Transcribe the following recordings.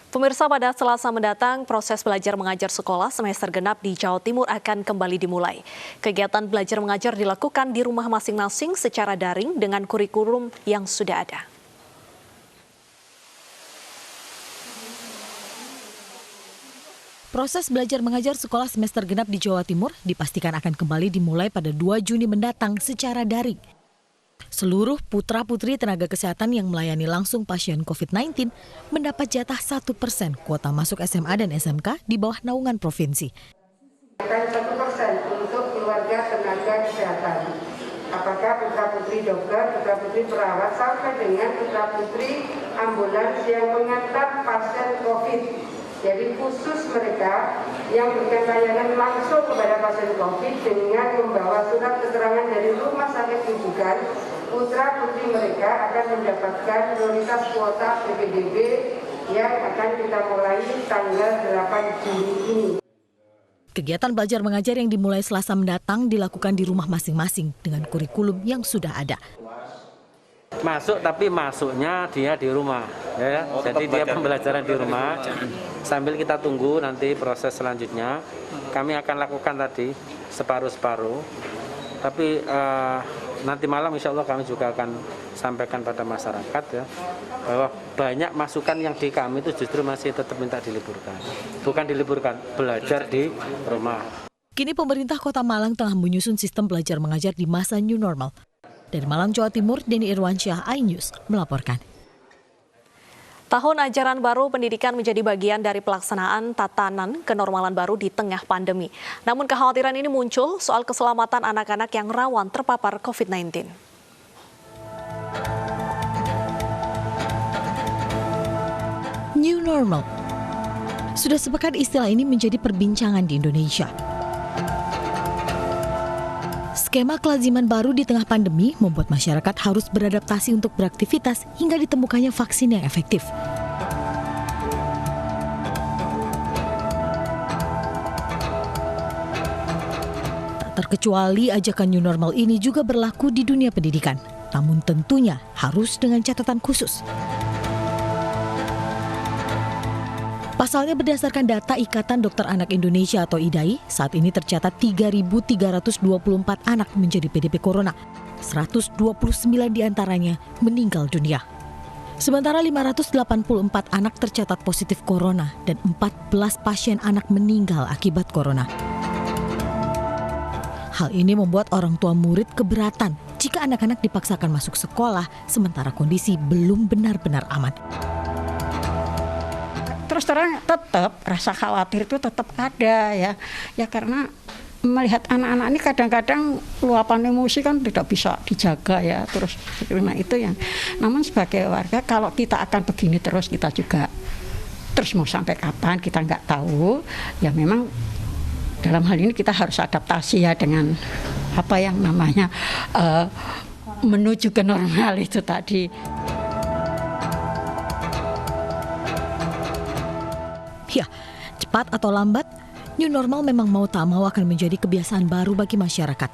Pemirsa, pada Selasa mendatang, proses belajar mengajar sekolah semester genap di Jawa Timur akan kembali dimulai. Kegiatan belajar mengajar dilakukan di rumah masing-masing secara daring dengan kurikulum yang sudah ada. Proses belajar mengajar sekolah semester genap di Jawa Timur dipastikan akan kembali dimulai pada 2 Juni mendatang secara daring. Seluruh putra-putri tenaga kesehatan yang melayani langsung pasien COVID-19 mendapat jatah 1% kuota masuk SMA dan SMK di bawah naungan provinsi. 1% untuk keluarga tenaga kesehatan. Apakah putra-putri dokter, putra-putri perawat, sampai dengan putra-putri ambulans yang mengantar pasien COVID. Jadi khusus mereka yang memberikan layanan langsung kepada pasien COVID dengan membawa surat keterangan dari rumah sakit rujukan, putra-putri mereka akan mendapatkan prioritas kuota PPDB yang akan kita mulai tanggal 8 Juni ini. Kegiatan belajar mengajar yang dimulai Selasa mendatang dilakukan di rumah masing-masing dengan kurikulum yang sudah ada. Masuk, tapi masuknya dia di rumah, ya. Jadi dia pembelajaran di rumah. Sambil kita tunggu nanti proses selanjutnya, kami akan lakukan tadi separuh-separuh. Tapi nanti malam insya Allah kami juga akan sampaikan pada masyarakat ya, bahwa banyak masukan yang di kami itu justru masih tetap minta diliburkan. Bukan diliburkan, belajar di rumah. Kini pemerintah Kota Malang tengah menyusun sistem belajar mengajar di masa new normal. Dari Malang, Jawa Timur, Denny Irwansyah, iNews melaporkan. Tahun ajaran baru pendidikan menjadi bagian dari pelaksanaan tatanan kenormalan baru di tengah pandemi. Namun kekhawatiran ini muncul soal keselamatan anak-anak yang rawan terpapar COVID-19. New normal. Sudah sepekan istilah ini menjadi perbincangan di Indonesia. Skema kelaziman baru di tengah pandemi membuat masyarakat harus beradaptasi untuk beraktivitas hingga ditemukannya vaksin yang efektif. Tak terkecuali ajakan new normal ini juga berlaku di dunia pendidikan, namun tentunya harus dengan catatan khusus. Pasalnya berdasarkan data Ikatan Dokter Anak Indonesia atau IDAI, saat ini tercatat 3.324 anak menjadi PDP Corona. 129 diantaranya meninggal dunia. Sementara 584 anak tercatat positif Corona dan 14 pasien anak meninggal akibat Corona. Hal ini membuat orang tua murid keberatan jika anak-anak dipaksakan masuk sekolah sementara kondisi belum benar-benar aman. Terus terang tetap rasa khawatir itu tetap ada ya karena melihat anak-anak ini kadang-kadang luapan emosi kan tidak bisa dijaga ya, terus nah itu yang. Namun sebagai warga kalau kita akan begini terus kita juga terus mau sampai kapan kita nggak tahu ya, memang dalam hal ini kita harus adaptasi ya dengan apa yang namanya menuju ke normal itu tadi. Ya, cepat atau lambat, new normal memang mau tak mau akan menjadi kebiasaan baru bagi masyarakat.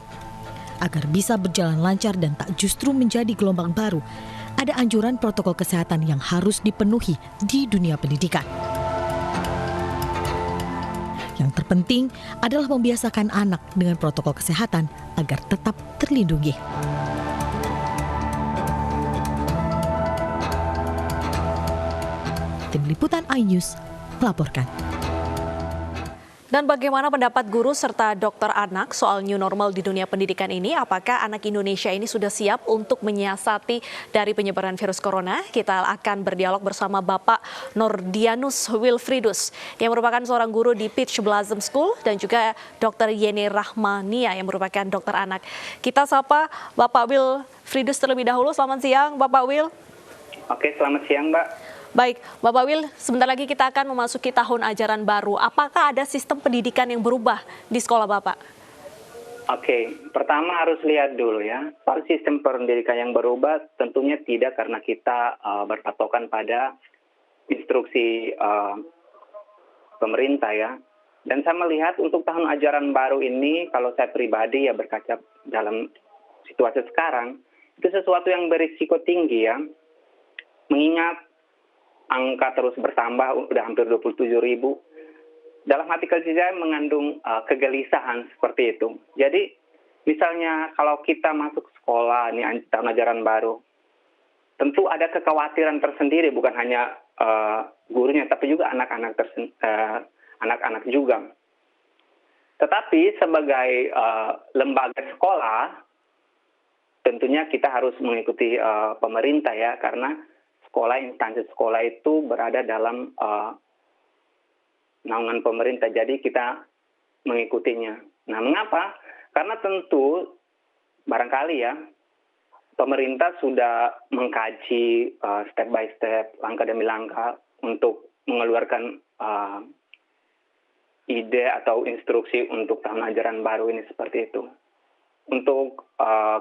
Agar bisa berjalan lancar dan tak justru menjadi gelombang baru, ada anjuran protokol kesehatan yang harus dipenuhi di dunia pendidikan. Yang terpenting adalah membiasakan anak dengan protokol kesehatan agar tetap terlindungi. Tim Liputan iNews melaporkan. Dan bagaimana pendapat guru serta dokter anak soal new normal di dunia pendidikan ini? Apakah anak Indonesia ini sudah siap untuk menyiasati dari penyebaran virus corona? Kita akan berdialog bersama Bapak Nordianus Wilfridus yang merupakan seorang guru di Peach Blossom School dan juga Dr. Yeni Rahmania yang merupakan dokter anak. Kita sapa Bapak Wilfridus terlebih dahulu. Selamat siang Bapak Wil. Oke, selamat siang Mbak. Baik, Bapak Wil, sebentar lagi kita akan memasuki tahun ajaran baru. Apakah ada sistem pendidikan yang berubah di sekolah Bapak? Oke, pertama harus lihat dulu ya. Soal sistem pendidikan yang berubah tentunya tidak karena kita berpatokan pada instruksi pemerintah ya. Dan saya melihat untuk tahun ajaran baru ini, kalau saya pribadi ya berkaca dalam situasi sekarang, itu sesuatu yang berisiko tinggi ya. Mengingat angka terus bertambah, udah hampir 27.000. Dalam hati kecil saya mengandung kegelisahan seperti itu. Jadi misalnya kalau kita masuk sekolah, ini tahun ajaran baru, tentu ada kekhawatiran tersendiri, bukan hanya gurunya, tapi juga anak-anak juga. Tetapi sebagai lembaga sekolah, tentunya kita harus mengikuti pemerintah ya, karena instansi sekolah itu berada dalam naungan pemerintah, jadi kita mengikutinya. Nah, mengapa? Karena tentu barangkali ya, pemerintah sudah mengkaji step by step, langkah demi langkah untuk mengeluarkan ide atau instruksi untuk tahun ajaran baru ini seperti itu. Untuk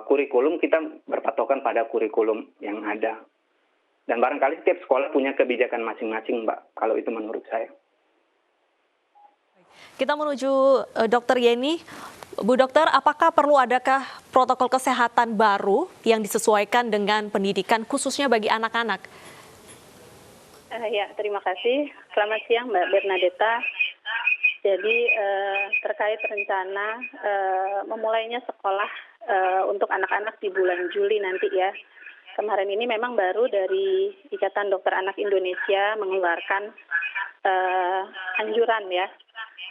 kurikulum kita berpatokan pada kurikulum yang ada. Dan barangkali setiap sekolah punya kebijakan masing-masing, Mbak, kalau itu menurut saya. Kita menuju Dr. Yeni. Bu Dokter, apakah adakah protokol kesehatan baru yang disesuaikan dengan pendidikan khususnya bagi anak-anak? Ya, terima kasih. Selamat siang Mbak Bernadetta. Jadi terkait rencana memulainya sekolah untuk anak-anak di bulan Juli nanti ya. Kemarin ini memang baru dari Ikatan Dokter Anak Indonesia mengeluarkan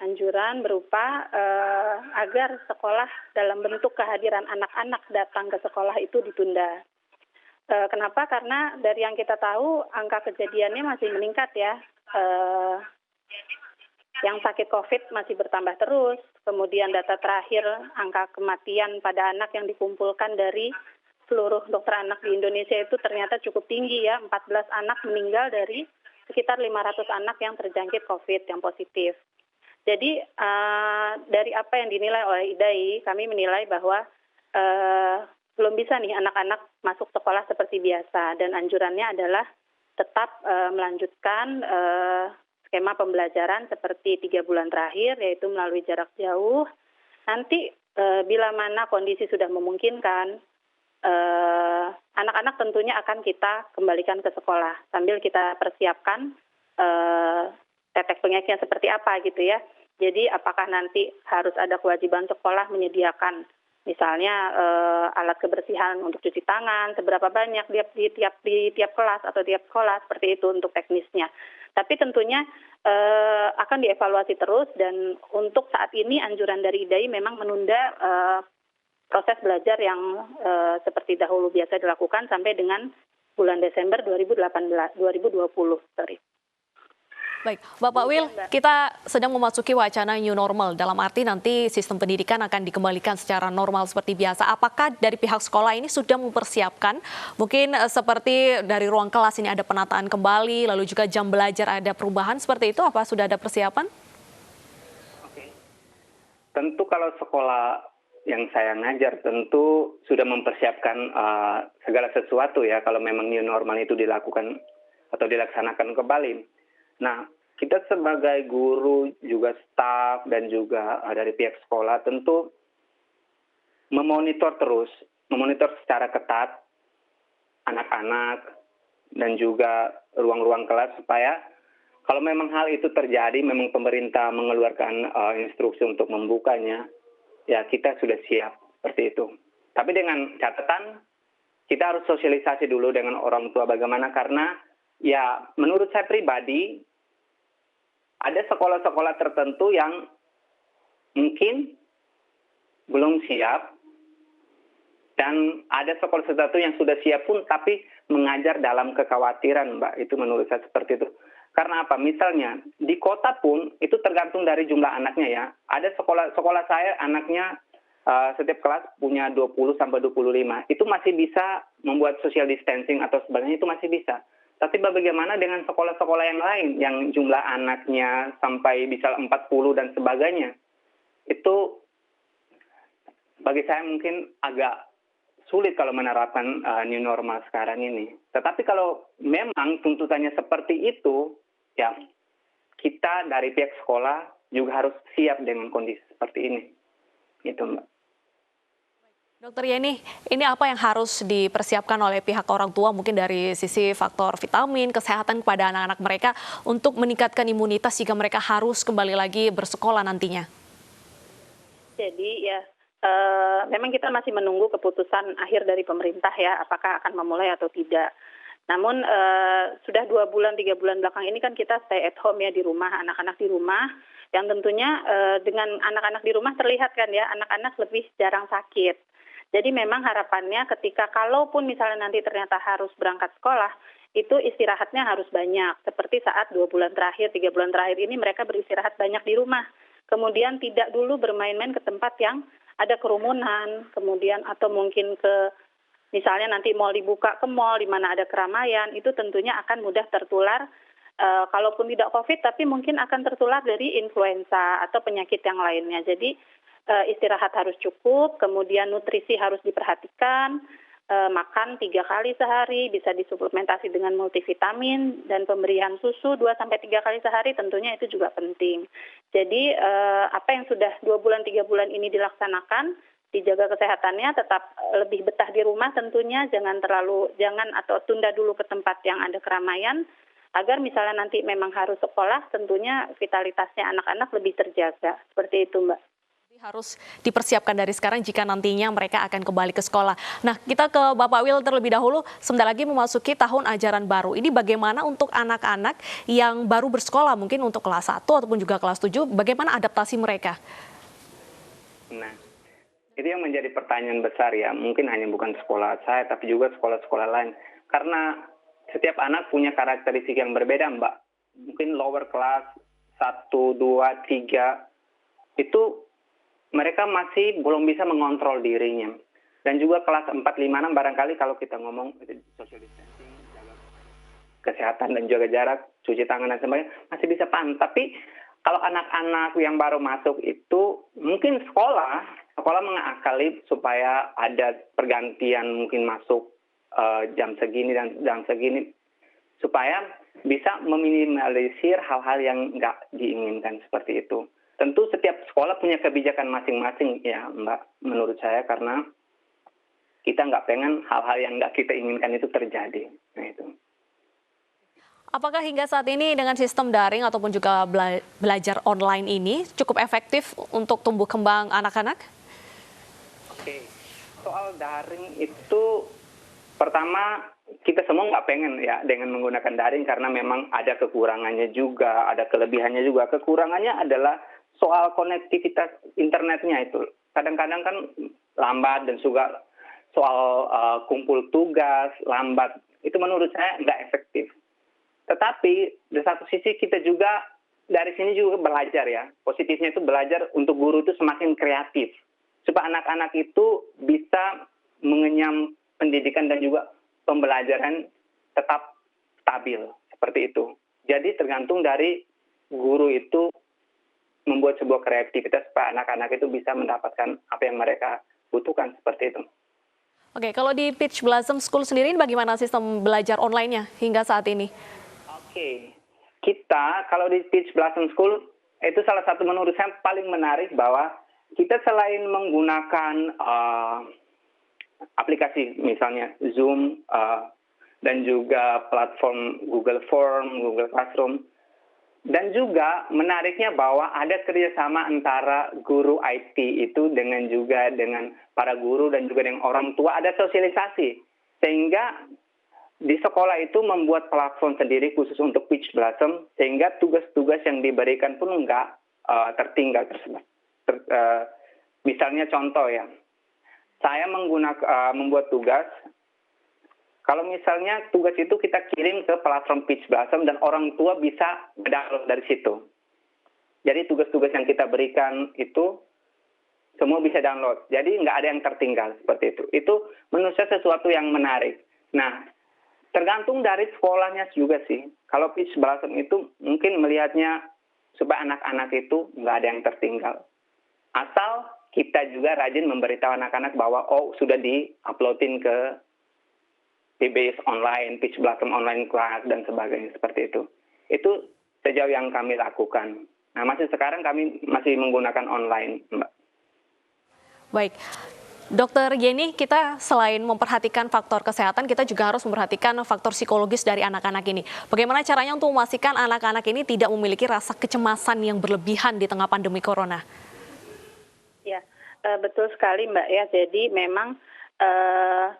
anjuran berupa agar sekolah dalam bentuk kehadiran anak-anak datang ke sekolah itu ditunda. Kenapa? Karena dari yang kita tahu angka kejadiannya masih meningkat ya. Yang sakit COVID masih bertambah terus. Kemudian data terakhir angka kematian pada anak yang dikumpulkan dari seluruh dokter anak di Indonesia itu ternyata cukup tinggi ya. 14 anak meninggal dari sekitar 500 anak yang terjangkit COVID yang positif. Jadi dari apa yang dinilai oleh IDAI, kami menilai bahwa belum bisa nih anak-anak masuk sekolah seperti biasa. Dan anjurannya adalah tetap melanjutkan skema pembelajaran seperti 3 bulan terakhir, yaitu melalui jarak jauh. Nanti bila mana kondisi sudah memungkinkan, anak-anak tentunya akan kita kembalikan ke sekolah sambil kita persiapkan tetek bengeknya seperti apa gitu ya. Jadi apakah nanti harus ada kewajiban sekolah menyediakan misalnya alat kebersihan untuk cuci tangan, seberapa banyak di tiap kelas atau tiap sekolah, seperti itu untuk teknisnya. Tapi tentunya akan dievaluasi terus, dan untuk saat ini anjuran dari IDAI memang menunda proses belajar yang seperti dahulu biasa dilakukan sampai dengan bulan Desember 2020. Baik, Bapak Wil, kita sedang memasuki wacana new normal, dalam arti nanti sistem pendidikan akan dikembalikan secara normal seperti biasa. Apakah dari pihak sekolah ini sudah mempersiapkan, mungkin seperti dari ruang kelas ini ada penataan kembali, lalu juga jam belajar ada perubahan seperti itu, apa sudah ada persiapan? Oke. Tentu kalau sekolah yang saya ngajar tentu sudah mempersiapkan segala sesuatu ya, kalau memang new normal itu dilakukan atau dilaksanakan kembali. Nah, kita sebagai guru, juga staf, dan juga dari pihak sekolah tentu memonitor secara ketat anak-anak dan juga ruang-ruang kelas, supaya kalau memang hal itu terjadi, memang pemerintah mengeluarkan instruksi untuk membukanya, ya kita sudah siap seperti itu. Tapi dengan catatan, kita harus sosialisasi dulu dengan orang tua bagaimana, karena ya menurut saya pribadi, ada sekolah-sekolah tertentu yang mungkin belum siap, dan ada sekolah tertentu yang sudah siap pun tapi mengajar dalam kekhawatiran, Mbak. Itu menurut saya seperti itu. Karena apa? Misalnya di kota pun itu tergantung dari jumlah anaknya ya. Ada sekolah saya anaknya setiap kelas punya 20 sampai 25. Itu masih bisa membuat social distancing atau sebagainya, itu masih bisa. Tapi bagaimana dengan sekolah-sekolah yang lain yang jumlah anaknya sampai bisa 40 dan sebagainya? Itu bagi saya mungkin agak sulit kalau menerapkan new normal sekarang ini. Tetapi kalau memang tuntutannya seperti itu, ya kita dari pihak sekolah juga harus siap dengan kondisi seperti ini. Gitu, Mbak. Dokter Yeni, ini apa yang harus dipersiapkan oleh pihak orang tua mungkin dari sisi faktor vitamin, kesehatan kepada anak-anak mereka untuk meningkatkan imunitas jika mereka harus kembali lagi bersekolah nantinya? Jadi ya memang kita masih menunggu keputusan akhir dari pemerintah ya, apakah akan memulai atau tidak. Namun sudah 2 bulan, 3 bulan belakang ini kan kita stay at home ya di rumah, anak-anak di rumah, yang tentunya dengan anak-anak di rumah terlihat kan ya, anak-anak lebih jarang sakit. Jadi memang harapannya ketika kalaupun misalnya nanti ternyata harus berangkat sekolah, itu istirahatnya harus banyak. Seperti saat 2 bulan terakhir, 3 bulan terakhir ini mereka beristirahat banyak di rumah. Kemudian tidak dulu bermain-main ke tempat yang ada kerumunan, kemudian atau mungkin ke misalnya nanti mall dibuka ke mall di mana ada keramaian, itu tentunya akan mudah tertular. Kalaupun tidak COVID, tapi mungkin akan tertular dari influenza atau penyakit yang lainnya. Jadi istirahat harus cukup, kemudian nutrisi harus diperhatikan, makan 3 kali sehari, bisa disuplementasi dengan multivitamin, dan pemberian susu 2-3 kali sehari tentunya itu juga penting. Jadi apa yang sudah 2 bulan, 3 bulan ini dilaksanakan, dijaga kesehatannya, tetap lebih betah di rumah tentunya, jangan atau tunda dulu ke tempat yang ada keramaian, agar misalnya nanti memang harus sekolah, tentunya vitalitasnya anak-anak lebih terjaga. Seperti itu, Mbak. Harus dipersiapkan dari sekarang jika nantinya mereka akan kembali ke sekolah. Nah, kita ke Bapak Wil terlebih dahulu, sebentar lagi memasuki tahun ajaran baru. Ini bagaimana untuk anak-anak yang baru bersekolah, mungkin untuk kelas 1 ataupun juga kelas 7, bagaimana adaptasi mereka? Nah, itu yang menjadi pertanyaan besar ya, mungkin hanya bukan sekolah saya, tapi juga sekolah-sekolah lain. Karena setiap anak punya karakteristik yang berbeda, Mbak. Mungkin lower kelas 1, 2, 3, itu mereka masih belum bisa mengontrol dirinya. Dan juga kelas 4, 5, 6 barangkali kalau kita ngomong social distancing, jaga kesehatan dan jaga jarak, cuci tangan dan sebagainya, masih bisa paham. Tapi kalau anak-anak yang baru masuk itu mungkin sekolah mengakali supaya ada pergantian mungkin masuk jam segini dan jam segini, supaya bisa meminimalisir hal-hal yang nggak diinginkan seperti itu. Tentu setiap sekolah punya kebijakan masing-masing ya Mbak, menurut saya, karena kita nggak pengen hal-hal yang nggak kita inginkan itu terjadi. Nah itu. Apakah hingga saat ini dengan sistem daring ataupun juga belajar online ini cukup efektif untuk tumbuh kembang anak-anak? Oke, soal daring itu pertama kita semua nggak pengen ya dengan menggunakan daring karena memang ada kekurangannya juga, ada kelebihannya juga. Kekurangannya adalah soal konektivitas internetnya itu. Kadang-kadang kan lambat dan juga soal kumpul tugas lambat. Itu menurut saya nggak efektif. Tetapi di satu sisi kita juga dari sini juga belajar ya. Positifnya itu belajar untuk guru itu semakin kreatif. Supaya anak-anak itu bisa mengenyam pendidikan dan juga pembelajaran tetap stabil seperti itu. Jadi tergantung dari guru itu membuat sebuah kreativitas supaya anak-anak itu bisa mendapatkan apa yang mereka butuhkan seperti itu. Oke, kalau di Peach Blossom School sendiri bagaimana sistem belajar online-nya hingga saat ini? Oke, kita kalau di Peach Blossom School itu salah satu menurut saya paling menarik bahwa kita selain menggunakan aplikasi misalnya Zoom dan juga platform Google Form, Google Classroom, dan juga menariknya bahwa ada kerjasama antara guru IT itu dengan para guru dan juga dengan orang tua, ada sosialisasi. Sehingga di sekolah itu membuat platform sendiri khusus untuk Peach Blossom, sehingga tugas-tugas yang diberikan pun nggak tertinggal tersebut. Misalnya contoh ya, saya membuat tugas. Kalau misalnya tugas itu kita kirim ke platform Peach Blossom dan orang tua bisa download dari situ. Jadi tugas-tugas yang kita berikan itu semua bisa download. Jadi nggak ada yang tertinggal seperti itu. Itu menurut saya sesuatu yang menarik. Nah, tergantung dari sekolahnya juga sih. Kalau Peach Blossom itu mungkin melihatnya supaya anak-anak itu nggak ada yang tertinggal. Asal kita juga rajin memberitahu anak-anak bahwa sudah di-uploadin ke PBS online, Peach Blossom online class, dan sebagainya seperti itu. Itu sejauh yang kami lakukan. Nah, masih sekarang kami masih menggunakan online, Mbak. Baik. Dokter Yeni, kita selain memperhatikan faktor kesehatan, kita juga harus memperhatikan faktor psikologis dari anak-anak ini. Bagaimana caranya untuk memastikan anak-anak ini tidak memiliki rasa kecemasan yang berlebihan di tengah pandemi corona? Ya, betul sekali Mbak ya. Jadi memang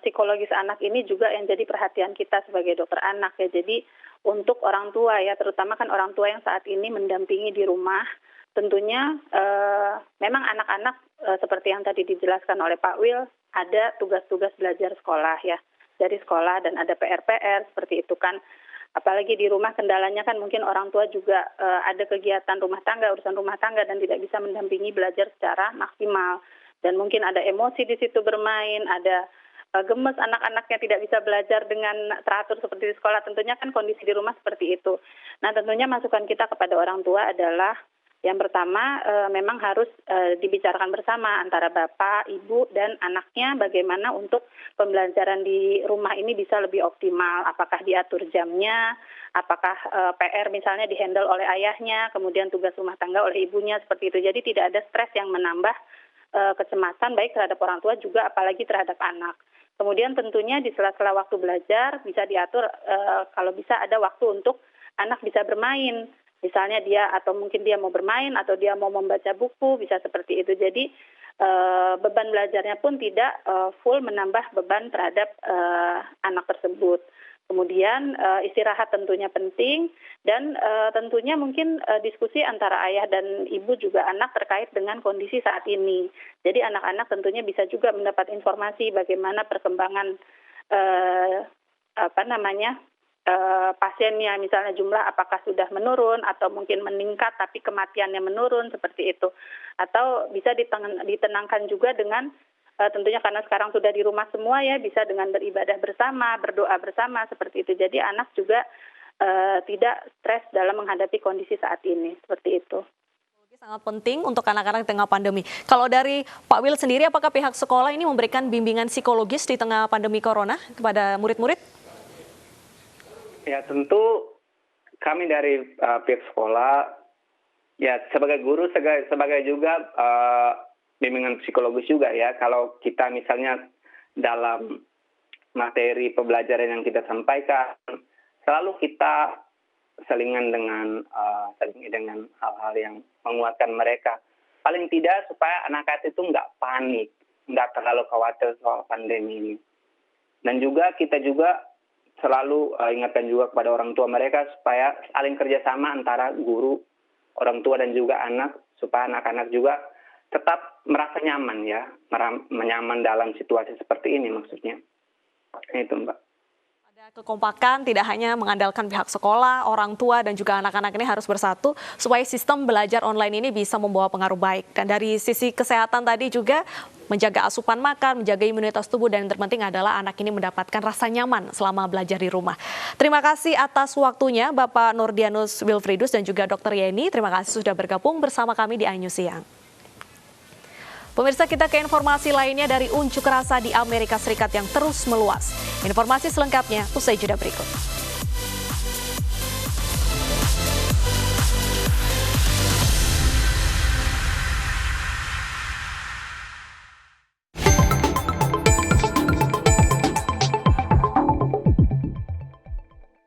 psikologis anak ini juga yang jadi perhatian kita sebagai dokter anak ya. Jadi untuk orang tua ya, terutama kan orang tua yang saat ini mendampingi di rumah, tentunya memang anak-anak seperti yang tadi dijelaskan oleh Pak Wil, ada tugas-tugas belajar sekolah ya, dari sekolah dan ada PR-PR seperti itu kan. Apalagi di rumah kendalanya kan mungkin orang tua juga ada kegiatan rumah tangga, urusan rumah tangga dan tidak bisa mendampingi belajar secara maksimal. Dan mungkin ada emosi di situ bermain, ada gemes anak-anaknya tidak bisa belajar dengan teratur seperti di sekolah. Tentunya kan kondisi di rumah seperti itu. Nah tentunya masukan kita kepada orang tua adalah yang pertama memang harus dibicarakan bersama antara bapak, ibu, dan anaknya bagaimana untuk pembelajaran di rumah ini bisa lebih optimal. Apakah diatur jamnya, apakah PR misalnya dihandle oleh ayahnya, kemudian tugas rumah tangga oleh ibunya seperti itu. Jadi tidak ada stres yang menambah kecemasan baik terhadap orang tua juga apalagi terhadap anak. Kemudian tentunya di sela-sela waktu belajar bisa diatur kalau bisa ada waktu untuk anak bisa bermain. Misalnya dia atau mungkin dia mau bermain atau dia mau membaca buku, bisa seperti itu. Jadi beban belajarnya pun tidak full menambah beban terhadap anak tersebut. Kemudian istirahat tentunya penting dan tentunya mungkin diskusi antara ayah dan ibu juga anak terkait dengan kondisi saat ini. Jadi anak-anak tentunya bisa juga mendapat informasi bagaimana perkembangan pasiennya, misalnya jumlah apakah sudah menurun atau mungkin meningkat tapi kematiannya menurun seperti itu. Atau bisa ditenangkan juga dengan tentunya karena sekarang sudah di rumah semua ya, bisa dengan beribadah bersama, berdoa bersama seperti itu. Jadi anak juga tidak stres dalam menghadapi kondisi saat ini, seperti itu. Sangat penting untuk anak-anak di tengah pandemi. Kalau dari Pak Wil sendiri, apakah pihak sekolah ini memberikan bimbingan psikologis di tengah pandemi corona kepada murid-murid? Ya tentu kami dari pihak sekolah, ya sebagai guru, sebagai juga bimbingan psikologis juga ya. Kalau kita misalnya dalam materi pembelajaran yang kita sampaikan, selalu kita selingan dengan hal-hal yang menguatkan mereka. Paling tidak supaya anak-anak itu nggak panik, nggak terlalu khawatir soal pandemi ini. Dan juga kita juga selalu ingatkan juga kepada orang tua mereka supaya saling kerjasama antara guru, orang tua dan juga anak, supaya anak-anak juga tetap merasa nyaman ya, nyaman dalam situasi seperti ini maksudnya. Itu Mbak. Ada kekompakan, tidak hanya mengandalkan pihak sekolah, orang tua dan juga anak-anak ini harus bersatu supaya sistem belajar online ini bisa membawa pengaruh baik. Dan dari sisi kesehatan tadi juga menjaga asupan makan, menjaga imunitas tubuh, dan yang terpenting adalah anak ini mendapatkan rasa nyaman selama belajar di rumah. Terima kasih atas waktunya Bapak Nurdianus Wilfridus dan juga Dr. Yeni. Terima kasih sudah bergabung bersama kami di iNews Siang. Pemirsa, kita ke informasi lainnya dari unjuk rasa di Amerika Serikat yang terus meluas. Informasi selengkapnya usai jeda berikut.